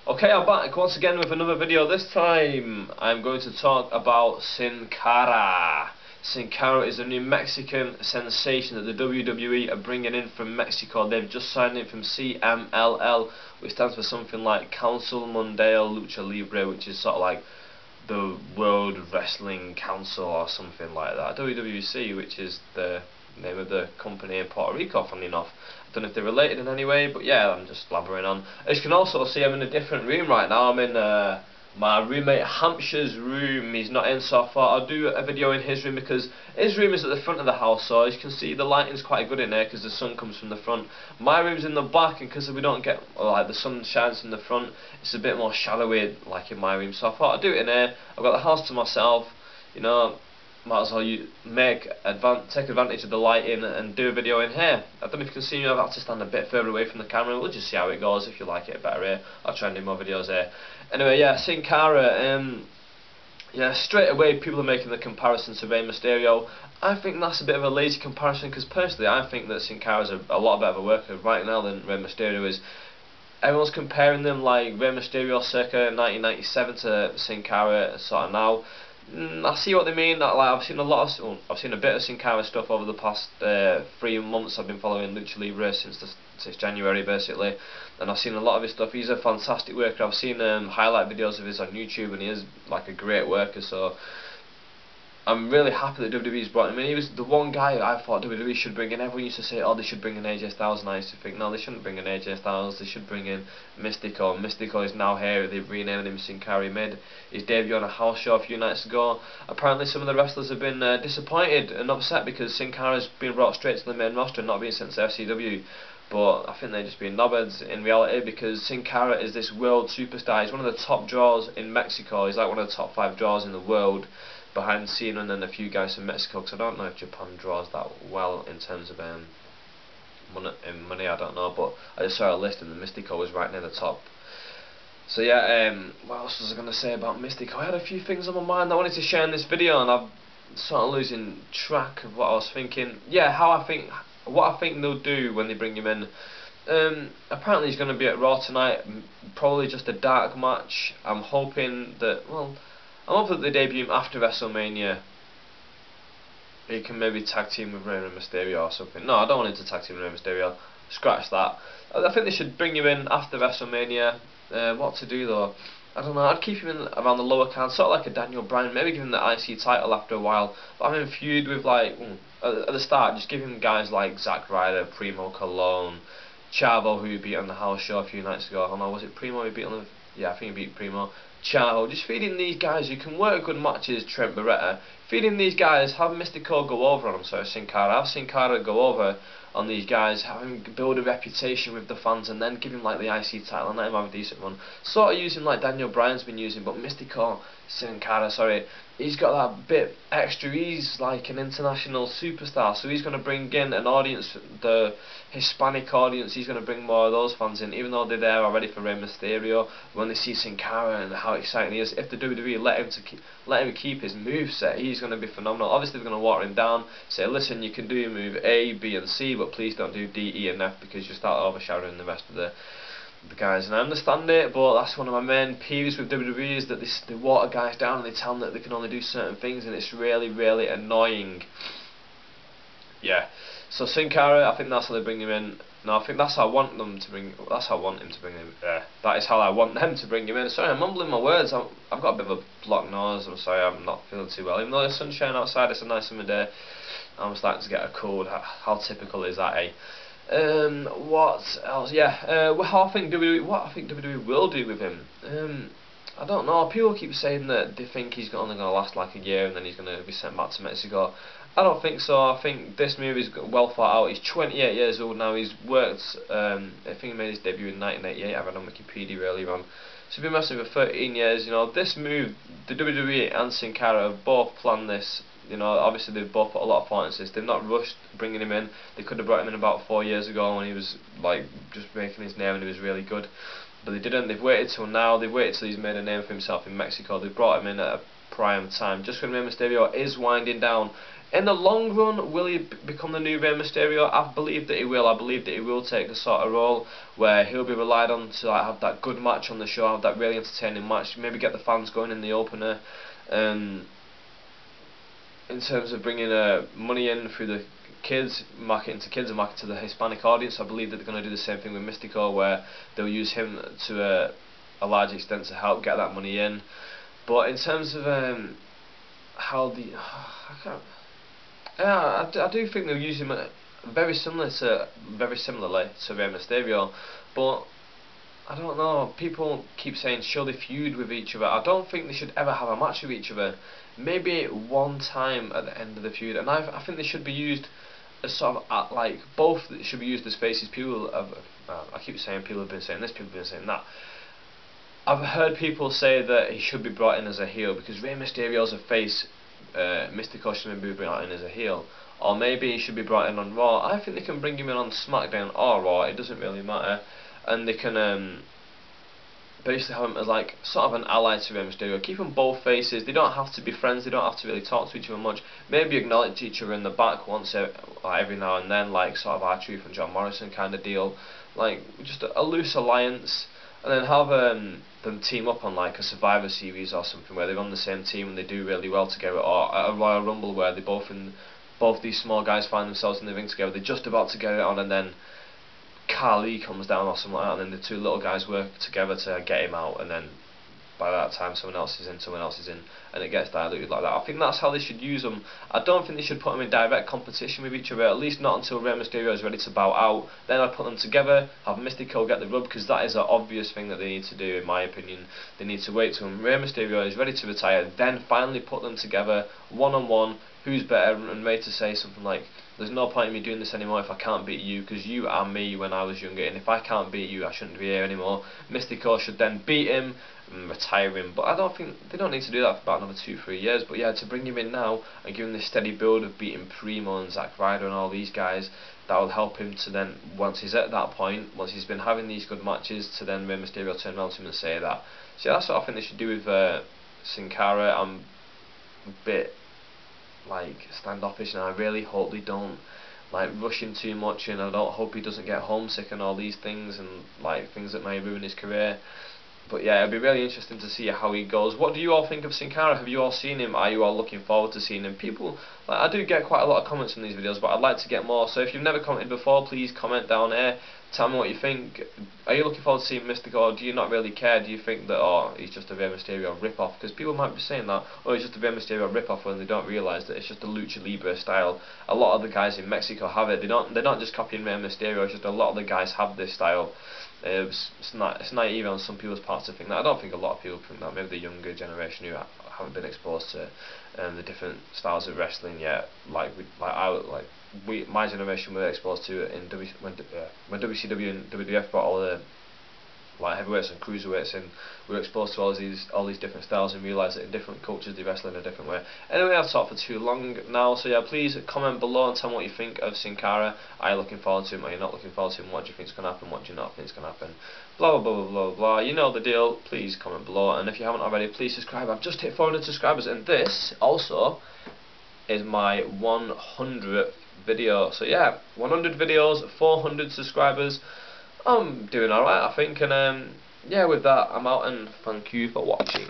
Okay, I'm back once again with another video. This time I'm going to talk about Cara. Cara is a new Mexican sensation that the WWE are bringing in from Mexico. They've just signed it from CMLL, which stands for something like Council Mundial Lucha Libre, which is sort of like the World Wrestling Council or something like that. WWC, which is the name of the company in Puerto Rico, funny enough. I don't know if they're related in any way, but yeah, I'm just blabbering on. As you can also see, I'm in a different room right now. I'm in my roommate Hampshire's room. He's not in so far. I'll do a video in his room because his room is at the front of the house, so as you can see the lighting's quite good in there because the sun comes from the front. My room's in the back, and because we don't get like the sun shines from the front, it's a bit more shadowy like in my room, so I thought I'd do it in here. I've got the house to myself, you know, might as well take advantage of the lighting and do a video in here. I don't know if you can see me. I've had to stand a bit further away from the camera. We'll just see how it goes. If you like it better here, I'll try and do more videos here. Anyway, yeah, Cara. Yeah, straight away people are making the comparison to Rey Mysterio. I think that's a bit of a lazy comparison because personally I think that Cara is a lot better of a worker right now than Rey Mysterio is. Everyone's comparing them like Rey Mysterio circa 1997 to Cara sort of now. I see what they mean. That, like, I've seen a bit of Cara stuff over the past 3 months. I've been following Lucha Libre since January basically, and I've seen a lot of his stuff. He's a fantastic worker. I've seen highlight videos of his on YouTube, and he is like a great worker. So I'm really happy that WWE's brought him in. He was the one guy I thought WWE should bring in. Everyone used to say, oh, they should bring in AJ Styles, and I used to think, no, they shouldn't bring in AJ Styles, they should bring in Mystico. Mystico is now here. They've renamed him Sin Cara. He made his debut on a house show a few nights ago. Apparently some of the wrestlers have been disappointed and upset because Sin Cara's been brought straight to the main roster and not being sent to FCW. But I think they're just being knobheads in reality because Sin Cara is this world superstar. He's one of the top draws in Mexico. He's like one of the top 5 draws in the world, behind Cena and then a few guys from Mexico, because I don't know if Japan draws that well in terms of money, I don't know, but I just saw a list and the Mystico was right near the top. So yeah, what else was I going to say about Mystico? I had a few things on my mind I wanted to share in this video, and I'm sort of losing track of what I was thinking. Yeah, what I think they'll do when they bring him in. Apparently he's going to be at Raw tonight, probably just a dark match. I'm hoping that, they debut him after WrestleMania. He can maybe tag team with Rey Mysterio or something. No, I don't want him to tag team with Rey Mysterio. Scratch that. I think they should bring him in after WrestleMania. What to do though? I don't know. I'd keep him in around the lower card, sort of like a Daniel Bryan. Maybe give him the IC title after a while. But I'm in feud with at the start. Just give him guys like Zack Ryder, Primo Colon, Chavo, who he beat on the house show a few nights ago. I don't know. Was it Primo he beat on the? Yeah, I think he beat Primo. Chavo, just feeding these guys who can work good matches. Trent Beretta, feeding these guys, have Mystico go over on them. So Sin Cara, have Sin Cara go over on these guys, have him build a reputation with the fans, and then give him like the IC title and let him have a decent run. Sort of using like Daniel Bryan's been using, but Mystico, Sin Cara, sorry, he's got that bit extra. He's like an international superstar, so he's going to bring in an audience, the Hispanic audience. He's going to bring more of those fans in, even though they're there already for Rey Mysterio. When they see Sin Cara and how exciting he is, if the WWE let him keep his moveset, he's going to be phenomenal. Obviously they're going to water him down, say, listen, you can do move A, B and C, but please don't do D, E and F because you start overshadowing the rest of the guys. And I understand it, but that's one of my main peeves with WWE is that they water guys down and they tell them that they can only do certain things, and it's really, really annoying. Yeah. So Sin Cara, I think that's how they bring him in. No, I think that's how I want them to bring. That's how I want him to bring him. That is how I want them to bring him in. Sorry, I'm mumbling my words. I've got a bit of a blocked nose. I'm sorry, I'm not feeling too well. Even though there's sunshine outside, it's a nice summer day. I'm starting to get a cold. How typical is that, eh? What else? Yeah. What I think WWE will do with him. I don't know. People keep saying that they think he's only going to last like a year and then he's going to be sent back to Mexico. I don't think so. I think this movie is well thought out. He's 28 years old now. He's worked. I think he made his debut in 1988. I read on Wikipedia earlier on. So he's been wrestling for 13 years. You know, this move, the WWE and Sin Cara have both planned this. You know, obviously they've both put a lot of thought into this. They've not rushed bringing him in. They could have brought him in about 4 years ago when he was like just making his name and he was really good. But they didn't. They've waited till now. They've waited till he's made a name for himself in Mexico. They've brought him in at a prime time. Just when Rey Mysterio is winding down In the long run, will he become the new Rey Mysterio? I believe that he will. I believe that he will take the sort of role where he'll be relied on to like have that good match on the show, have that really entertaining match, maybe get the fans going in the opener. In terms of bringing money in through the kids, marketing to kids and marketing to the Hispanic audience, I believe that they're going to do the same thing with Mystico, where they'll use him to a large extent to help get that money in. But in terms of how the I do think they'll use him very similarly to Rey Mysterio, but I don't know. People keep saying should they feud with each other. I don't think they should ever have a match with each other. Maybe one time at the end of the feud, and I think they should be used as sort of like both should be used as faces. People have I keep saying people have been saying this, people have been saying that. I've heard people say that he should be brought in as a heel because Rey Mysterio's a face. Mystico should be brought in as a heel, or maybe he should be brought in on Raw. I think they can bring him in on SmackDown or Raw. It doesn't really matter, and they can basically have him as like sort of an ally to Rey Mysterio. Keep them both faces. They don't have to be friends. They don't have to really talk to each other much. Maybe acknowledge each other in the back once every now and then, like sort of R-Truth and John Morrison kind of deal, like just a loose alliance. And then have them team up on like a Survivor Series or something where they're on the same team and they do really well together, or a Royal Rumble where they both these small guys find themselves in the ring together. They're just about to get it on, and then Carly comes down or something like that, and then the two little guys work together to get him out, and then by that time someone else is in, and it gets diluted like that. I think that's how they should use them. I don't think they should put them in direct competition with each other, at least not until Rey Mysterio is ready to bow out. Then I'd put them together, have Mystico get the rub, because that is an obvious thing that they need to do in my opinion. They need to wait till Rey Mysterio is ready to retire, then finally put them together one on one, who's better, and ready to say something like, there's no point in me doing this anymore if I can't beat you, because you are me when I was younger, and if I can't beat you I shouldn't be here anymore. Mystico should then beat him and retire him, but I don't think they don't need to do that for about another 2-3 years. But yeah, to bring him in now and give him this steady build of beating Primo and Zack Ryder and all these guys, that will help him to then, once he's at that point, once he's been having these good matches, to then Rey Mysterio turn around to him and say that. So yeah, that's what I think they should do with Sin Cara. I'm a bit like standoffish, and I really hope they don't like rush him too much, and I don't hope he doesn't get homesick and all these things, and like things that may ruin his career. But yeah, it'll be really interesting to see how he goes. What do you all think of Sin Cara? Have you all seen him? Are you all looking forward to seeing him? People, like, I do get quite a lot of comments on these videos, but I'd like to get more. So if you've never commented before, please comment down there. Tell me what you think. Are you looking forward to seeing Mystico, or do you not really care? Do you think that, oh, he's just a Rey Mysterio rip-off? Because people might be saying that, oh, he's just a Rey Mysterio rip-off, when they don't realise that it's just a Lucha Libre style. A lot of the guys in Mexico have it. They're not just copying Rey Mysterio, it's just a lot of the guys have this style. It's naive on some people's parts to think that. I don't think a lot of people think that. Maybe the younger generation who haven't been exposed to the different styles of wrestling yet. My generation were exposed to it in when WCW and WWF brought all the like heavyweights and cruiserweights in. We were exposed to all these different styles and realised that in different cultures they wrestle in a different way. Anyway, I've talked for too long now, so yeah, please comment below and tell me what you think of Sin Cara. Are you looking forward to him? Are you not looking forward to him? What do you think is going to happen? What do you not think is going to happen? Blah blah blah blah blah blah. You know the deal. Please comment below, and if you haven't already, please subscribe. I've just hit 400 subscribers, and this also is my 100th video. So yeah, 100 videos, 400 subscribers. I'm doing alright, I think, and yeah, with that, I'm out, and thank you for watching.